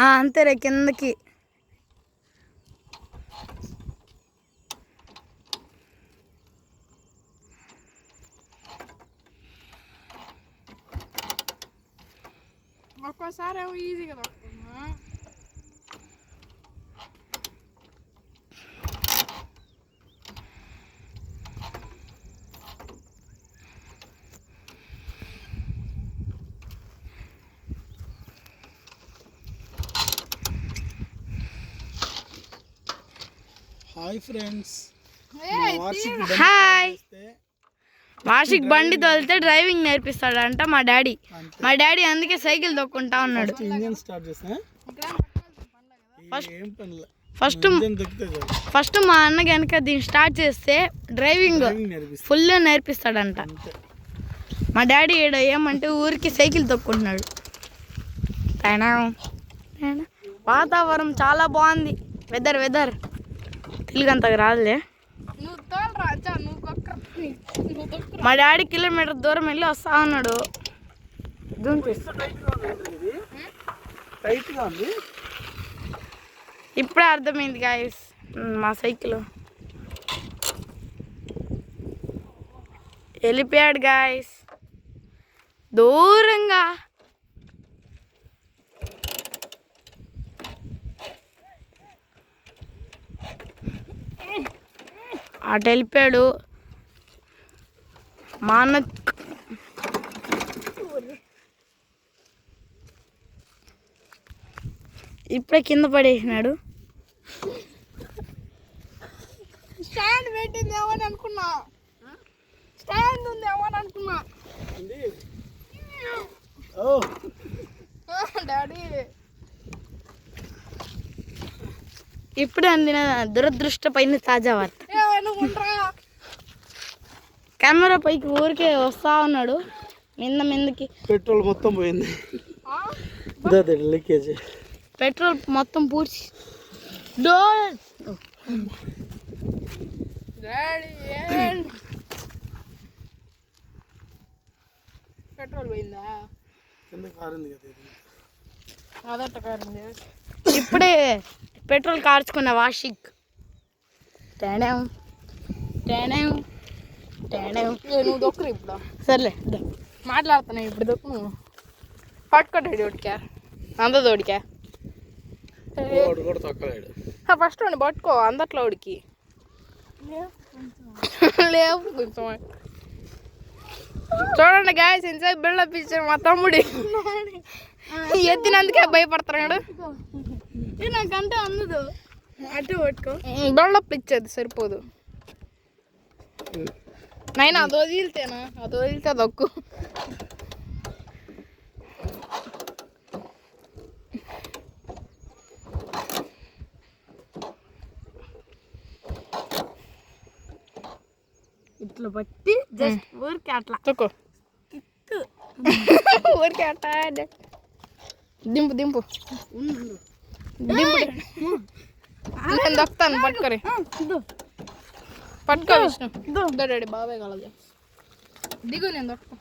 అంతేరే కిందకి. ఒక్కోసారి ఏమో ఈజీగా తొక్కుతున్నా. Hi friends, hi. వాషిక్ బండి తోలితే డ్రైవింగ్ నేర్పిస్తాడంట మా డాడీ. మా డాడీ అందుకే సైకిల్ తొక్కుంటా ఉన్నాడు. ఇంజన్ స్టార్ట్ చేస్తా. ఫస్ట్ మా అన్న కనుక దీన్ని స్టార్ట్ చేస్తే డ్రైవింగ్ ఫుల్ నేర్పిస్తాడంట. మా డాడీ ఈడ ఏమంటే ఊరికి సైకిల్ తొక్కుంటున్నాడు. వాతావరణం చాలా బాగుంది. వెదర్ తెలుగు అంతగా రాదులే. మా డాడీ కిలోమీటర్ దూరం వెళ్ళి వస్తా ఉన్నాడు. ఇప్పుడే అర్థమైంది గాయస్ మా సైకిల్ వెళ్ళిపోయాడు గాయస్ దూరంగా. అటు వెళ్ళిపోయాడు మా అన్న. ఇప్పుడే కింద పడేసినాడు. స్టాండ్ పెట్టిందేమో అని అనుకున్నా. స్టాండ్ ఉందేమో అని అనుకున్నా. డాడీ ఇప్పుడే అందిన దురదృష్ట పైన తాజా వార్త. కెమెరా పైకి ఊరికే వస్తా ఉన్నాడు మిందకి. పెట్రోల్ మొత్తం పోయింది. లీకేజ్ పెట్రోల్ మొత్తం పూడ్చి పెట్రోల్ పోయిందా? అదట్ట కారింది. ఇప్పుడే పెట్రోల్ కార్చుకున్న వాషిక్. నువ్వు దొక్కరు ఇప్పుడు. సర్లే మాట్లాడుతున్నావు ఇప్పుడు దొక్కు. నువ్వు పట్టుకోటాడు ఉడికా అంత తోడికా. ఫస్ట్ వాడిని పట్టుకో అందట్లో ఉడికి లేవు కొంచెం. చూడండి గాయస్ ఇన్సైడ్ బిల్డప్ ఇచ్చాడు మా తమ్ముడి. ఎత్తినందుకే భయపడుతున్నాడు. నాకంటే అందదు. అటు పట్టుకో. బిల్డప్ ఇచ్చేది సరిపోదు. నైనా అది వదిలితేనా? అది వదిలితే దొక్కు. ఇట్లా బట్టి జస్ట్ ఊరికి అట్లా తొక్కు. ఊరికే అట్లా దింపు దింపు నేను దొక్కుతాను. పట్టుకోరి పట్టుకో విష్ణు. డాడీ బాబాయ్ కలదు. దిగు నేను దొక్కు.